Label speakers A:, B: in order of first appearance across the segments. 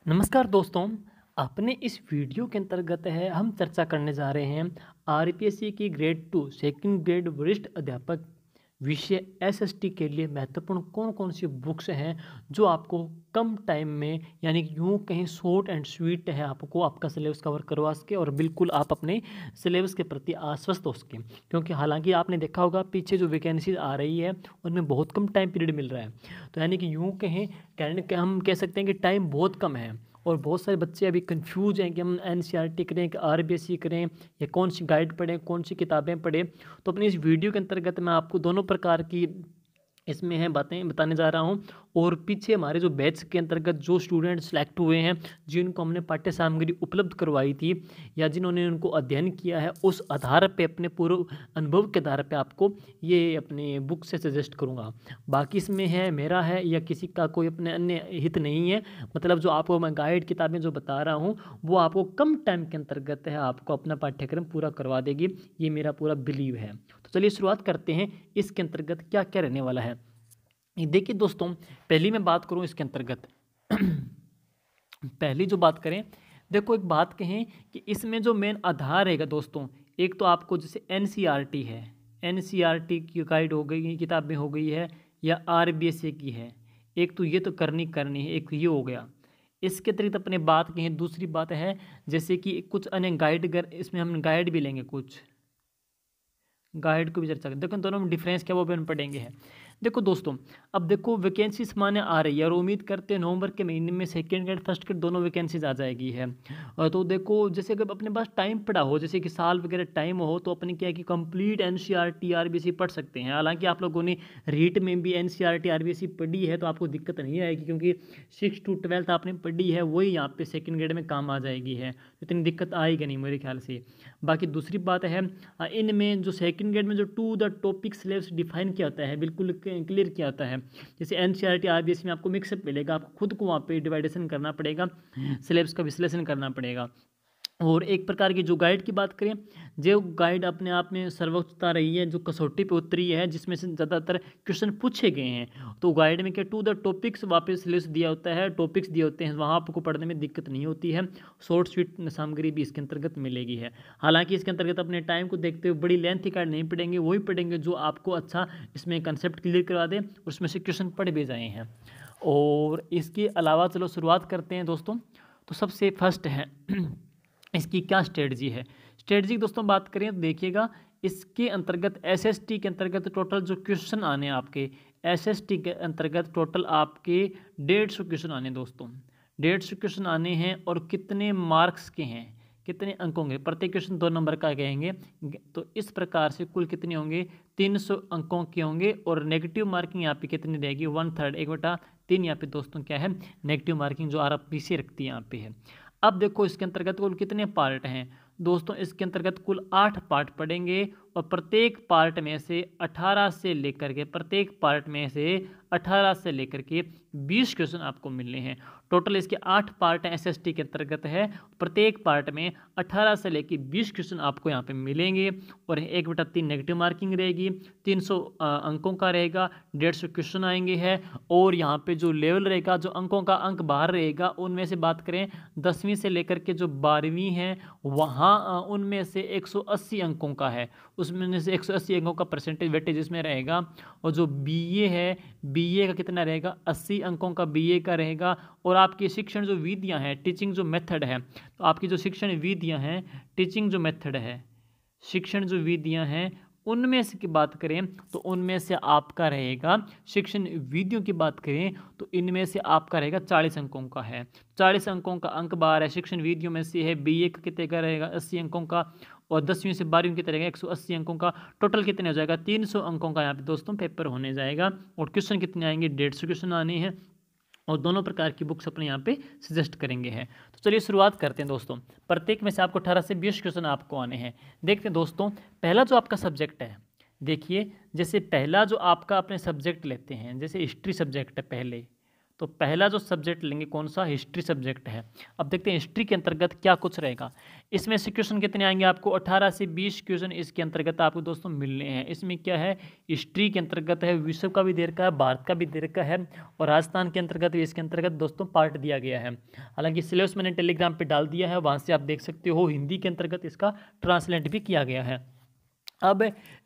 A: नमस्कार दोस्तों। अपने इस वीडियो के अंतर्गत हम चर्चा करने जा रहे हैं आरपीएससी की ग्रेड 2 सेकंड ग्रेड वरिष्ठ अध्यापक विषय एसएसटी के लिए महत्वपूर्ण कौन कौन सी बुक्स हैं जो आपको कम टाइम में यानी कि यूँ कहीं शॉर्ट एंड स्वीट है आपको आपका सिलेबस कवर करवा सके और बिल्कुल आप अपने सिलेबस के प्रति आश्वस्त हो सकें। क्योंकि हालांकि आपने देखा होगा पीछे जो वैकेंसीज आ रही है उनमें बहुत कम टाइम पीरियड मिल रहा है। तो यानी कि यूँ कहें कहने के हम कह सकते हैं कि टाइम बहुत कम है और बहुत सारे बच्चे अभी कंफ्यूज हैं कि हम एनसीईआरटी करें कि आरबीएसई करें या कौन सी गाइड पढ़ें कौन सी किताबें पढ़ें। तो अपनी इस वीडियो के अंतर्गत मैं आपको दोनों प्रकार की इसमें है बातें बताने जा रहा हूँ। और पीछे हमारे जो बैच के अंतर्गत जो स्टूडेंट सेलेक्ट हुए हैं जिनको हमने पाठ्य सामग्री उपलब्ध करवाई थी या जिन्होंने उनको अध्ययन किया है उस आधार पे अपने पूर्व अनुभव के आधार पे आपको ये अपने बुक से सजेस्ट करूँगा। बाकी इसमें है मेरा है या किसी का कोई अपने अन्य हित नहीं है। मतलब जो आपको मैं गाइड किताबें जो बता रहा हूँ वो आपको कम टाइम के अंतर्गत है आपको अपना पाठ्यक्रम पूरा करवा देगी, ये मेरा पूरा बिलीव है। तो चलिए शुरुआत करते हैं इसके अंतर्गत क्या क्या रहने वाला है। देखिए दोस्तों, पहली मैं बात करूं इसके अंतर्गत पहली जो बात करें, देखो एक बात कहें कि इसमें जो मेन आधार रहेगा दोस्तों, एक तो आपको जैसे एनसीईआरटी है, एनसीईआरटी की गाइड हो गई, किताबें हो गई है या आरबीएसए की है, एक तो ये तो करनी करनी है, एक ये हो गया। इसके अतिरिक्त अपने बात कहें दूसरी बात है जैसे कि कुछ अन्य गाइड, अगर इसमें हम गाइड भी लेंगे, कुछ गाइड को भी चर्चा करें, देखो दोनों में डिफरेंस क्या वो भी हम पढ़ेंगे हैं। देखो दोस्तों, अब देखो वैकेंसी सामान्य आ रही है और उम्मीद करते हैं नवंबर के महीने में सेकंड ग्रेड फर्स्ट ग्रेड दोनों वैकेंसीज आ जाएगी है। और तो देखो जैसे अगर अपने पास टाइम पड़ा हो, जैसे कि साल वगैरह टाइम हो, तो अपने क्या है कि कंप्लीट एनसीईआरटी आरबीएसई पढ़ सकते हैं। हालांकि आप लोगों ने रीट में भी एनसीईआरटी आरबीएसई पढ़ी है तो आपको दिक्कत नहीं आएगी, क्योंकि 6 to 12 आपने पढ़ी है वही यहाँ पे सेकेंड ग्रेड में काम आ जाएगी है, इतनी दिक्कत आएगी नहीं मेरे ख्याल से। बाकी दूसरी बात है इनमें जो सेकंड ग्रेड में जो to the topic syllabus define किया होता है, बिल्कुल क्लियर किया होता है। जैसे एनसीईआरटी आरबीएसई में आपको मिक्सअप मिलेगा, आपको खुद को वहाँ पे डिवाइडेशन करना पड़ेगा, सिलेबस का विश्लेषण करना पड़ेगा। और एक प्रकार की जो गाइड की बात करें, जो गाइड अपने आप में सर्वोच्चता रही है, जो कसौटी पे उतरी है, जिसमें से ज़्यादातर क्वेश्चन पूछे गए हैं, तो गाइड में क्या टू द टॉपिक्स वापस लिस्ट दिया होता है, टॉपिक्स दिए होते हैं, वहाँ आपको पढ़ने में दिक्कत नहीं होती है। शॉर्ट स्वीट सामग्री भी इसके अंतर्गत मिलेगी है। हालांकि इसके अंतर्गत अपने टाइम को देखते हुए बड़ी लेंथ गाइड नहीं पढ़ेंगे, वही पढ़ेंगे जो आपको अच्छा इसमें कंसेप्ट क्लियर करवा दे, उसमें से क्वेश्चन पढ़ भी जाए हैं। और इसके अलावा चलो शुरुआत करते हैं दोस्तों। तो सबसे फर्स्ट है इसकी क्या स्ट्रेटजी है। स्ट्रेटजी दोस्तों बात करें तो देखिएगा, इसके अंतर्गत एसएसटी के अंतर्गत टोटल जो क्वेश्चन आने हैं आपके, एसएसटी के अंतर्गत टोटल आपके 150 क्वेश्चन आने दोस्तों, 150 क्वेश्चन आने हैं। और कितने मार्क्स के हैं, कितने अंक होंगे, प्रत्येक क्वेश्चन 2 नंबर का कहेंगे। तो इस प्रकार से कुल कितने होंगे, 300 अंकों के होंगे। और नेगेटिव मार्किंग यहाँ पे कितनी रहेगी, 1/3, 1/3 यहाँ पे दोस्तों क्या है नेगेटिव मार्किंग जो आरपीसी रखती है यहाँ पे है। अब देखो इसके अंतर्गत कुल कितने पार्ट हैं दोस्तों, इसके अंतर्गत कुल 8 पार्ट पढ़ेंगे और प्रत्येक पार्ट में से 18 से लेकर के, प्रत्येक पार्ट में से 18 से लेकर के 20 क्वेश्चन आपको मिलने हैं। टोटल इसके 8 पार्ट एसएसटी के अंतर्गत है, प्रत्येक पार्ट में 18 से लेकर 20 क्वेश्चन आपको यहाँ पे मिलेंगे। और 1/3 नेगेटिव मार्किंग रहेगी, 300 अंकों का रहेगा, 150 क्वेश्चन आएंगे हैं। और यहाँ पे जो लेवल रहेगा, जो अंकों का अंक बाहर रहेगा, उनमें से बात करें 10वीं से लेकर के जो 12वीं है वहाँ उनमें से 180 अंकों का है, उसमें से 180 अंकों का परसेंटेज वेटेज इसमें रहेगा। और जो बीए है, बीए का कितना रहेगा, 80 अंकों का बीए का रहेगा। और आपकी शिक्षण जो विधियाँ हैं, टीचिंग जो मेथड है, तो आपकी जो शिक्षण विधियाँ हैं, टीचिंग जो मेथड है, शिक्षण जो विधियाँ हैं, उनमें से की बात करें तो उनमें से आपका रहेगा, शिक्षण विधियों की बात करें तो इनमें से आपका रहेगा 40 अंकों का है, 40 अंकों का अंक बार है। शिक्षण विधियों में से है बीए का कितने का रहेगा, 80 अंकों का। और 10वीं से 12वीं कितने रहेगा, 180 अंकों का। टोटल कितने हो जाएगा, 300 अंकों का यहाँ पे दोस्तों पेपर होने जाएगा। और क्वेश्चन कितने आएंगे, 150 क्वेश्चन आने हैं। और दोनों प्रकार की बुक्स अपने यहाँ पे सजेस्ट करेंगे हैं। तो चलिए शुरुआत करते हैं दोस्तों। प्रत्येक में से आपको 18 से 20 क्वेश्चन आपको आने हैं। देखते हैं दोस्तों, पहला जो आपका सब्जेक्ट है, देखिए जैसे पहला जो आपका अपने सब्जेक्ट लेते हैं, जैसे हिस्ट्री सब्जेक्ट है पहले, तो पहला जो सब्जेक्ट लेंगे कौन सा, हिस्ट्री सब्जेक्ट है। अब देखते हैं हिस्ट्री के अंतर्गत क्या कुछ रहेगा। इसमें से क्वेश्चन कितने आएंगे आपको, 18 से 20 क्वेश्चन इसके अंतर्गत आपको दोस्तों मिलने हैं। इसमें क्या है, हिस्ट्री के अंतर्गत है, विश्व का भी दे रखा है, भारत का भी दे रखा है, और राजस्थान के अंतर्गत भी इसके अंतर्गत दोस्तों पार्ट दिया गया है। हालांकि सिलेबस मैंने टेलीग्राम पे डाल दिया है, वहाँ से आप देख सकते हो। हिंदी के अंतर्गत इसका ट्रांसलेट भी किया गया है। अब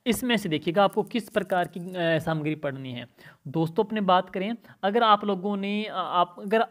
A: इसमें से देखिएगा आपको किस प्रकार की सामग्री पढ़नी है दोस्तों। अपने बात करें, अगर आप लोगों ने अगर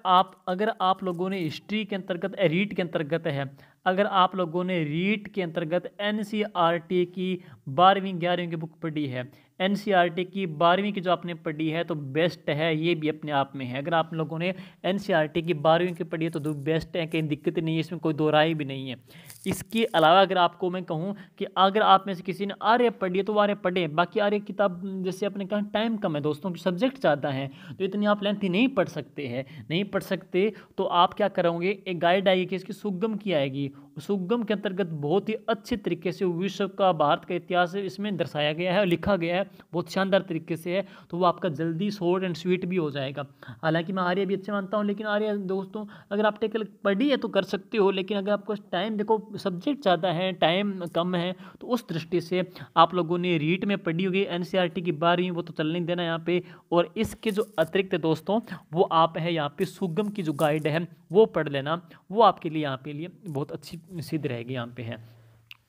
A: आप लोगों ने हिस्ट्री के अंतर्गत रीट के अंतर्गत है, अगर आप लोगों ने रीट के अंतर्गत एनसीईआरटी की 12वीं 11वीं की बुक पढ़ी है, एनसीईआरटी की 12वीं की जो आपने पढ़ी है तो बेस्ट है, ये भी अपने आप में है। अगर आप लोगों ने एनसीईआरटी की 12वीं की पढ़ी है तो बेस्ट है, कहीं दिक्कत नहीं है, इसमें कोई दो राय भी नहीं है। इसके अलावा अगर आपको मैं कहूँ कि अगर आप में से किसी ने आर्य पढ़ी है तो वो आर्य पढ़े, बाकी आर्य किताब जैसे आपने कहा टाइम कम है दोस्तों, सब्जेक्ट ज़्यादा हैं, तो इतनी आप लेंथी नहीं पढ़ सकते हैं, नहीं पढ़ सकते तो आप क्या करोगे, एक गाइड आएगी कि इसकी सुगम की आएगी। सुगम के अंतर्गत बहुत ही अच्छे तरीके से विश्व का, भारत का इतिहास इसमें दर्शाया गया है और लिखा गया है, बहुत शानदार तरीके से है, तो वो आपका जल्दी शॉर्ट एंड स्वीट भी हो जाएगा। हालांकि मैं आर्य भी अच्छे मानता हूँ, लेकिन आर्य दोस्तों अगर आप टेकल पढ़ी है तो कर सकते हो, लेकिन अगर आपको टाइम, देखो सब्जेक्ट ज़्यादा है, टाइम कम है, तो उस दृष्टि से आप लोगों ने रीट में पढ़ी होगी एनसीईआरटी की 12वीं, वो तो चलने देना यहाँ पे। और इसके जो अतिरिक्त दोस्तों वो आप है यहाँ पे सुगम की जो गाइड है वो पढ़ लेना, वो आपके लिए यहाँ पे लिए बहुत अच्छी सिद्ध रहेगी यहाँ पे है।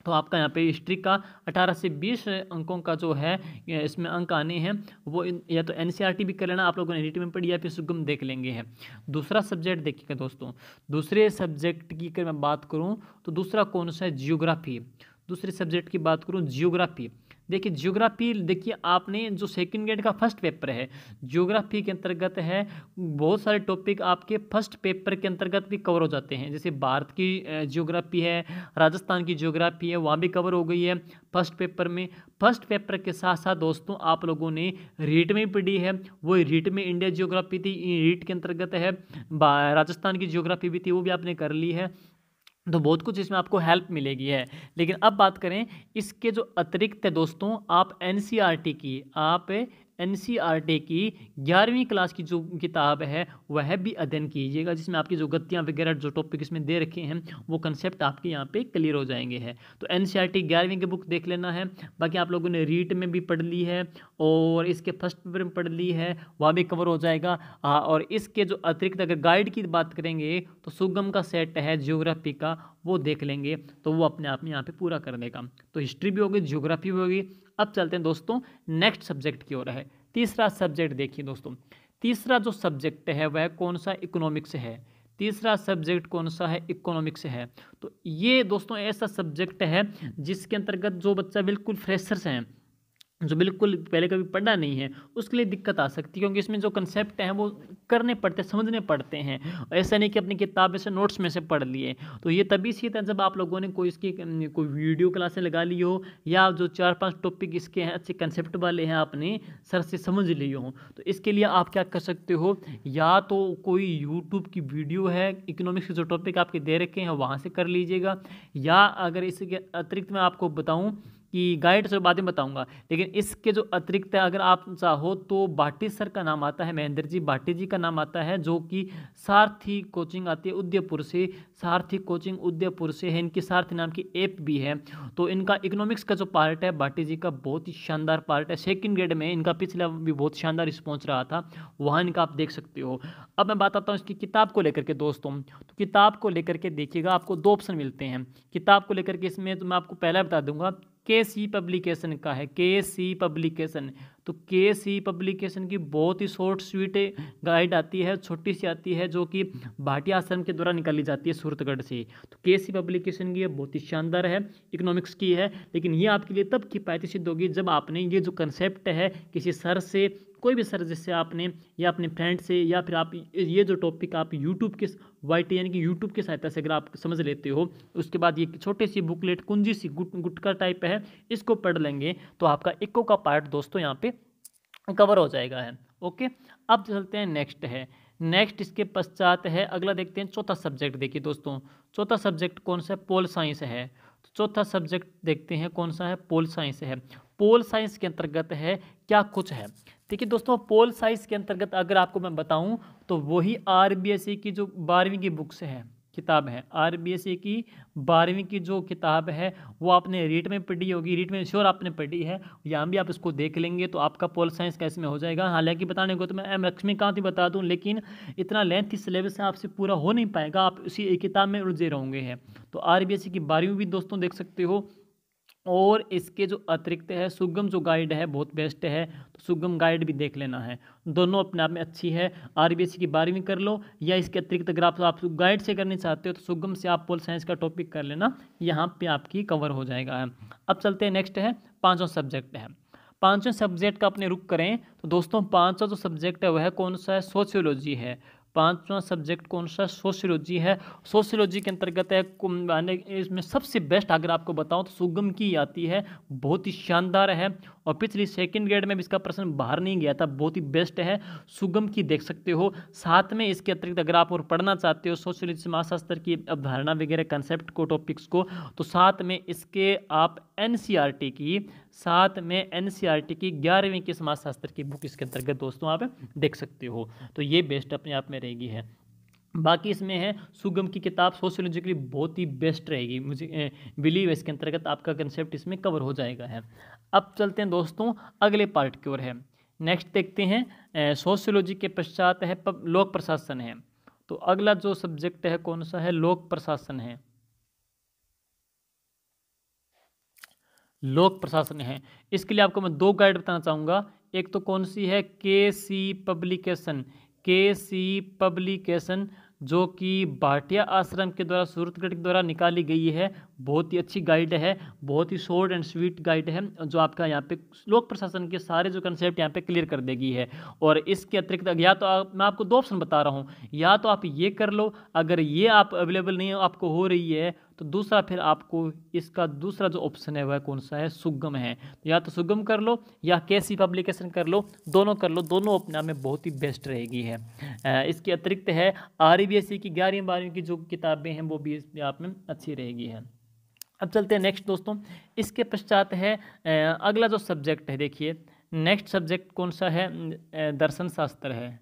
A: तो आपका यहाँ पे हिस्ट्री का 18 से 20 अंकों का जो है इसमें अंक आने हैं, वो या तो एनसीईआरटी भी कर लेना, आप लोगों ने रीट में पढ़ी या फिर सुगम देख लेंगे है। दूसरा सब्जेक्ट देखिएगा दोस्तों, दूसरे सब्जेक्ट की अगर मैं बात करूँ तो दूसरा कौन सा है, जियोग्राफी। दूसरे सब्जेक्ट की बात करूँ, जियोग्राफी। देखिए जियोग्राफी, देखिए आपने जो सेकंड ग्रेड का फर्स्ट पेपर है जियोग्राफी के अंतर्गत है, बहुत सारे टॉपिक आपके फर्स्ट पेपर के अंतर्गत भी कवर हो जाते हैं। जैसे भारत की जियोग्राफी है, राजस्थान की जियोग्राफी है, वहाँ भी कवर हो गई है फर्स्ट पेपर में। फर्स्ट पेपर के साथ साथ दोस्तों आप लोगों ने रीट में पढ़ी है, वो रीट में इंडिया जियोग्राफी थी, रीट के अंतर्गत है राजस्थान की जियोग्राफी भी थी, वो भी आपने कर ली है, तो बहुत कुछ इसमें आपको हेल्प मिलेगी है। लेकिन अब बात करें इसके जो अतिरिक्त है दोस्तों, आप एनसीईआरटी की 11वीं क्लास की जो किताब है वह भी अध्ययन कीजिएगा, जिसमें आपकी जो गतियाँ वगैरह जो टॉपिक इसमें दे रखे हैं वो कंसेप्ट आपके यहाँ पे क्लियर हो जाएंगे हैं। तो एनसीईआरटी 11वीं की बुक देख लेना है। बाकी आप लोगों ने रीट में भी पढ़ ली है और इसके फर्स्ट पेपर में पढ़ ली है, वह भी कवर हो जाएगा। और इसके जो अतिरिक्त अगर गाइड की बात करेंगे तो सुगम का सेट है जियोग्राफी का, वो देख लेंगे तो वो अपने आप में यहाँ पे पूरा कर देगा। तो हिस्ट्री भी होगी, जियोग्राफी भी होगी। अब चलते हैं दोस्तों नेक्स्ट सब्जेक्ट की ओर है। तीसरा सब्जेक्ट देखिए दोस्तों, तीसरा जो सब्जेक्ट है वह कौन सा, इकोनॉमिक्स है। तीसरा सब्जेक्ट कौन सा है, इकोनॉमिक्स है। तो ये दोस्तों ऐसा सब्जेक्ट है जिसके अंतर्गत जो बच्चा बिल्कुल फ्रेशर्स हैं, जो बिल्कुल पहले कभी पढ़ा नहीं है, उसके लिए दिक्कत आ सकती है, क्योंकि इसमें जो कंसेप्ट हैं वो करने पड़ते, समझने पड़ते हैं। ऐसा नहीं कि अपनी किताब में से, नोट्स में से पढ़ लिए। तो ये तभी सीख है जब आप लोगों ने कोई वीडियो क्लासें लगा ली हो, या जो 4-5 टॉपिक इसके हैं अच्छे कंसेप्ट वाले हैं आपने सर से समझ लिए हो। तो इसके लिए आप क्या कर सकते हो, या तो कोई यूट्यूब की वीडियो है, इकोनॉमिक्स के जो टॉपिक आपके दे रखे हैं वहाँ से कर लीजिएगा, या अगर इसके अतिरिक्त मैं आपको बताऊँ कि गाइड से बाद में बताऊंगा, लेकिन इसके जो अतिरिक्त है अगर आप चाहो तो भाटी सर का नाम आता है, महेंद्र जी भाटी जी का नाम आता है, जो कि सारथी कोचिंग आती है उदयपुर से, सारथी कोचिंग उदयपुर से है, इनकी सारथी नाम की ऐप भी है। तो इनका इकोनॉमिक्स का जो पार्ट है भाटी जी का बहुत ही शानदार पार्ट है, सेकंड ग्रेड में इनका पिछला भी बहुत शानदार रिस्पॉन्स रहा था, वहाँ इनका आप देख सकते हो। अब मैं बात आता हूँ इसकी किताब को लेकर के दोस्तों। तो किताब को लेकर के देखिएगा, आपको 2 ऑप्शन मिलते हैं किताब को लेकर के। इसमें तो मैं आपको पहला बता दूंगा, केसी पब्लिकेशन का है, केसी पब्लिकेशन। तो केसी पब्लिकेशन की बहुत ही शॉर्ट स्वीट गाइड आती है, छोटी सी आती है, जो कि भाटिया आश्रम के द्वारा निकाली जाती है सूरतगढ़ से। तो केसी पब्लिकेशन की बहुत ही शानदार है, इकोनॉमिक्स की है, लेकिन ये आपके लिए तब किफ़ायती सिद्ध होगी जब आपने ये जो कंसेप्ट है किसी सर से, कोई भी सर जिससे आपने, या अपने फ्रेंड से, या फिर आप ये जो टॉपिक आप यूट्यूब के YT यानी कि यूट्यूब की सहायता से अगर आप समझ लेते हो, उसके बाद ये छोटे सी बुकलेट कुंजी सी गुटका टाइप है, इसको पढ़ लेंगे तो आपका इको का पार्ट दोस्तों यहाँ पे कवर हो जाएगा है। ओके, अब चलते हैं नेक्स्ट है। नेक्स्ट इसके पश्चात है, अगला देखते हैं चौथा सब्जेक्ट। देखिए दोस्तों चौथा सब्जेक्ट कौन सा है, पोल साइंस है। तो चौथा सब्जेक्ट देखते हैं कौन सा है, पोल साइंस है। पोल साइंस के अंतर्गत है, क्या कुछ है। देखिए दोस्तों, पोल साइंस के अंतर्गत अगर आपको मैं बताऊं तो वही आरबीएसई की जो 12वीं की बुक्स है, किताब है, आरबीएसई की 12वीं की जो किताब है वो आपने रीट में पढ़ी होगी, रीट में श्योर आपने पढ़ी है, यहाँ भी आप इसको देख लेंगे तो आपका पोल साइंस कैसे में हो जाएगा। हालांकि बताने को तो मैं एम लक्ष्मीकांत ही बता दूं, लेकिन इतना लेंथी सिलेबस आपसे पूरा हो नहीं पाएगा, आप उसी एक किताब में उलझे रहोगे हैं। तो आरबीएसई की 12वीं भी दोस्तों देख सकते हो। और इसके जो अतिरिक्त है सुगम जो गाइड है बहुत बेस्ट है, तो सुगम गाइड भी देख लेना है, दोनों अपने आप में अच्छी है। आरबीएसई की 12वीं कर लो, या इसके अतिरिक्त अगर आप गाइड से करनी चाहते हो तो सुगम से आप पोल साइंस का टॉपिक कर लेना, यहाँ पे आपकी कवर हो जाएगा। अब चलते हैं, नेक्स्ट है 5वां सब्जेक्ट है। 5वें सब्जेक्ट का अपने रुक करें तो दोस्तों 5वां जो सब्जेक्ट है वह कौन सा है, सोशियोलॉजी है। 5वां सब्जेक्ट कौन सा, सोशियोलॉजी है। सोशियोलॉजी के अंतर्गत है, इसमें सबसे बेस्ट अगर आपको बताऊं तो सुगम की आती है, बहुत ही शानदार है, और पिछली सेकंड ग्रेड में भी इसका प्रश्न बाहर नहीं गया था, बहुत ही बेस्ट है, सुगम की देख सकते हो। साथ में इसके अतिरिक्त अगर आप और पढ़ना चाहते हो सोशियोलॉजी समाजशास्त्र की अवधारणा वगैरह कंसेप्ट को, टॉपिक्स को, तो साथ में इसके आप एनसीईआरटी की, साथ में एनसीईआरटी की 11वीं की समाजशास्त्र की बुक इसके अंतर्गत दोस्तों आप देख सकते हो, तो ये बेस्ट अपने आप में रहेगी है। बाकी इसमें है सुगम की किताब सोशियोलॉजी के लिए बहुत ही बेस्ट रहेगी, मुझे बिलीव है इसके अंतर्गत आपका कंसेप्ट इसमें कवर हो जाएगा है। अब चलते हैं दोस्तों अगले पार्ट की ओर है। नेक्स्ट देखते हैं, सोशियोलॉजी के पश्चात है लोक प्रशासन है। तो अगला जो सब्जेक्ट है कौन सा है, लोक प्रशासन है। लोक प्रशासन है, इसके लिए आपको मैं 2 गाइड बताना चाहूँगा। एक तो कौन सी है, के सी पब्लिकेशन, के सी पब्लिकेशन, जो कि भाटिया आश्रम के द्वारा, सूरतगढ़ के द्वारा निकाली गई है, बहुत ही अच्छी गाइड है, बहुत ही शॉर्ट एंड स्वीट गाइड है, जो आपका यहाँ पे लोक प्रशासन के सारे जो कंसेप्ट यहाँ पे क्लियर कर देगी है। और इसके अतिरिक्त या तो मैं आपको 2 ऑप्शन बता रहा हूँ, या तो आप ये कर लो, अगर ये आप अवेलेबल नहीं आपको हो रही है तो दूसरा फिर आपको इसका दूसरा जो ऑप्शन है वह कौन सा है, सुगम है। तो या तो सुगम कर लो या केसी पब्लिकेशन कर लो, दोनों कर लो, दोनों अपने आप में बहुत ही बेस्ट रहेगी है। इसके अतिरिक्त है आरबीएसई की 11वीं 12वीं की जो किताबें हैं वो भी इसमें आप में अच्छी रहेगी है। अब चलते हैं नेक्स्ट दोस्तों, इसके पश्चात है अगला जो सब्जेक्ट है, देखिए नेक्स्ट सब्जेक्ट कौन सा है, दर्शन शास्त्र है।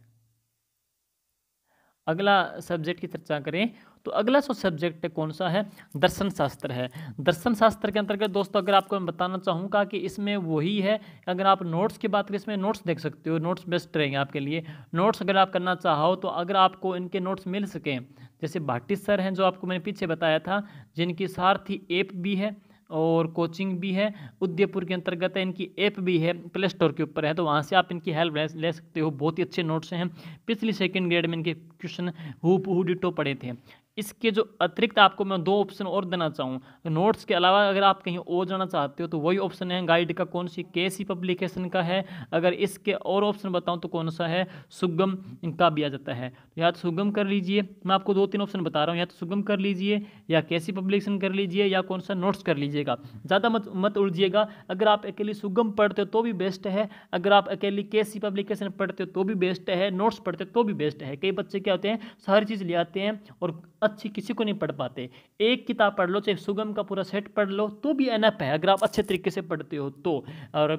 A: अगला सब्जेक्ट की चर्चा करें तो अगला जो सब्जेक्ट है कौन सा है, दर्शन शास्त्र है। दर्शन शास्त्र के अंतर्गत दोस्तों अगर आपको मैं बताना चाहूँगा कि इसमें वही है, अगर आप नोट्स की बात करें इसमें नोट्स देख सकते हो, नोट्स बेस्ट रहेंगे आपके लिए। नोट्स अगर आप करना चाहो तो अगर आपको इनके नोट्स मिल सकें, जैसे भाटी सर हैं जो आपको मैंने पीछे बताया था, जिनकी सारथी ऐप भी है और कोचिंग भी है, उदयपुर के अंतर्गत है, इनकी ऐप भी है, प्ले स्टोर के ऊपर है, तो वहाँ से आप इनकी हेल्प ले सकते हो, बहुत ही अच्छे नोट्स हैं। पिछली सेकंड ग्रेड में इनके क्वेश्चन हु डिटो पढ़े थे। इसके जो अतिरिक्त आपको मैं 2 ऑप्शन और देना चाहूँ, नोट्स के अलावा अगर आप कहीं और जाना चाहते हो तो वही ऑप्शन है गाइड का, कौन सी, केसी पब्लिकेशन का है। अगर इसके और ऑप्शन बताऊँ तो कौन सा है, सुगम इनका भी आ जाता है। या तो सुगम कर लीजिए, मैं आपको 2-3 ऑप्शन बता रहा हूँ, या तो सुगम कर लीजिए या केसी पब्लिकेशन कर लीजिए या कौन सा नोट्स कर लीजिएगा, ज़्यादा मत उलझिएगा। अगर आप अकेली सुगम पढ़ते हो तो भी बेस्ट है, अगर आप अकेली केसी पब्लिकेशन पढ़ते हो तो भी बेस्ट है, नोट्स पढ़ते हो तो भी बेस्ट है। कई बच्चे क्या होते हैं सारी चीज़ ले आते हैं और अच्छी किसी को नहीं पढ़ पाते। एक किताब पढ़ लो, चाहे सुगम का पूरा सेट पढ़ लो तो भी एनफ है, अगर आप अच्छे तरीके से पढ़ते हो तो। और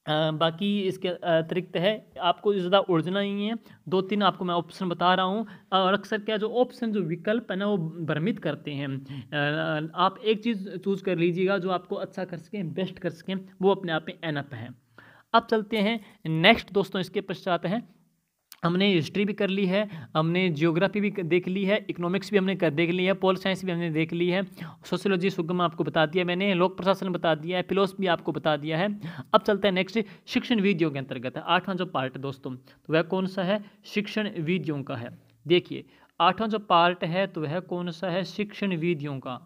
A: बाकी इसके अतिरिक्त है, आपको ज़्यादा उलझना ही है, 2-3 आपको मैं ऑप्शन बता रहा हूँ। और अक्सर क्या जो ऑप्शन जो विकल्प है ना वो भ्रमित करते हैं। आप एक चीज़ चूज कर लीजिएगा जो आपको अच्छा कर सकें, बेस्ट कर सकें, वो अपने आप में एनफ है। अब चलते हैं नेक्स्ट दोस्तों, इसके पश्चात है, हमने हिस्ट्री भी कर ली है, हमने जियोग्राफी भी देख ली है, इकोनॉमिक्स भी हमने देख ली है, पोल साइंस भी हमने देख ली है, सोशियोलॉजी सुगम आपको बता दिया मैंने, लोक प्रशासन बता दिया है, फिलोसफी आपको बता दिया है। अब चलते हैं नेक्स्ट, शिक्षण विधियों के अंतर्गत है 8वां जो पार्ट है दोस्तों, तो वह कौन सा है, शिक्षण विधियों का है। देखिए 8वां जो पार्ट है तो वह कौन सा है, शिक्षण विधियों का,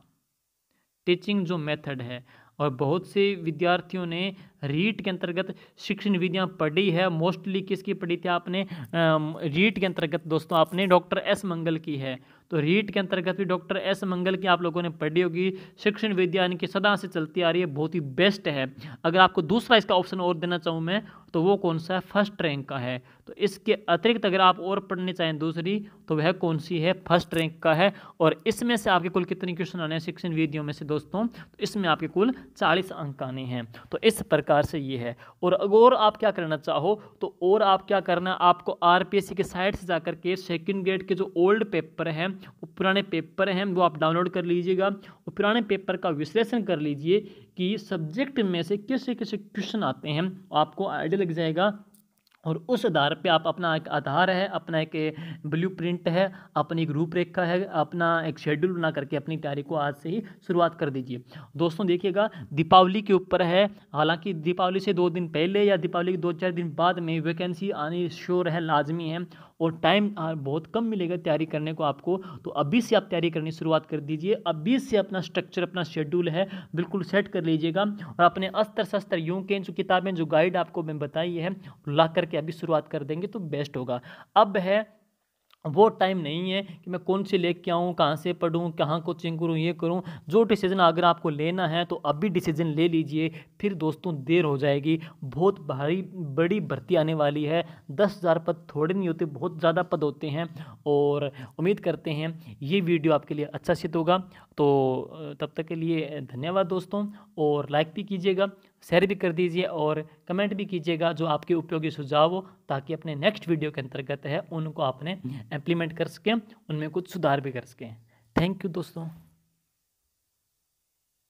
A: टीचिंग जो मेथड है। और बहुत से विद्यार्थियों ने रीट के अंतर्गत शिक्षण विधियां पढ़ी है, मोस्टली किसकी पढ़ी थी आपने, रीट के अंतर्गत दोस्तों आपने डॉक्टर एस मंगल की है। तो रीट के अंतर्गत भी डॉक्टर एस मंगल की आप लोगों ने पढ़ी होगी। शिक्षण विज्ञान की सदा से चलती आ रही है, बहुत ही बेस्ट है। अगर आपको दूसरा इसका ऑप्शन और देना चाहूँ मैं, तो वो कौन सा है, फर्स्ट रैंक का है। तो इसके अतिरिक्त अगर आप और पढ़ने चाहें दूसरी, तो वह कौन सी है, फर्स्ट रैंक का है। और इसमें से आपके कुल कितने क्वेश्चन आने हैं शिक्षण विधियों में से दोस्तों, तो इसमें आपके कुल 40 अंक आने हैं। तो इस प्रकार से ये है। और आप क्या करना चाहो तो और आप क्या करना, आपको आरपीएससी के साइट से जाकर के सेकंड ग्रेड के जो ओल्ड पेपर हैं, वो पुराने पेपर हैं, वो आप डाउनलोड कर लीजिएगा। वो पुराने पेपर का विश्लेषण कर लीजिए कि सब्जेक्ट में से किस किस क्वेश्चन आते हैं, आपको आइडिया लग जाएगा। और उस आधार पे आप अपना एक आधार है, अपना एक ब्लूप्रिंट है, अपनी एक रूपरेखा है, अपना एक शेड्यूल बना करके अपनी तैयारी को आज से ही शुरुआत कर दीजिए। दोस्तों देखिएगा, दीपावली के ऊपर है, हालांकि दीपावली से 2 दिन पहले या दीपावली के 2-4 दिन बाद में वैकेंसी आनी श्योर है, लाजमी है। और टाइम बहुत कम मिलेगा तैयारी करने को आपको, तो अभी से आप तैयारी करनी शुरुआत कर दीजिए। अभी से अपना स्ट्रक्चर, अपना शेड्यूल है, बिल्कुल सेट कर लीजिएगा। और अपने अस्त्र शस्त्र यूं के जो किताबें, जो गाइड आपको मैं बताई है, ला करके अभी शुरुआत कर देंगे तो बेस्ट होगा। अब है वो टाइम नहीं है कि मैं कौन से लेके आऊँ, कहाँ से पढ़ूँ, कहाँ कोचिंग करूँ, ये करूँ। जो डिसीजन अगर आपको लेना है तो अभी डिसीजन ले लीजिए, फिर दोस्तों देर हो जाएगी। बहुत भारी बड़ी भर्ती आने वाली है, 10,000 पद थोड़े नहीं होते, बहुत ज़्यादा पद होते हैं। और उम्मीद करते हैं ये वीडियो आपके लिए अच्छा सिद्ध होगा। तो तब तक के लिए धन्यवाद दोस्तों, और लाइक भी कीजिएगा, शेयर भी कर दीजिए, और कमेंट भी कीजिएगा जो आपके उपयोगी सुझाव हो, ताकि अपने नेक्स्ट वीडियो के अंतर्गत है उनको आपने इम्प्लीमेंट कर सकें, उनमें कुछ सुधार भी कर सकें। थैंक यू दोस्तों।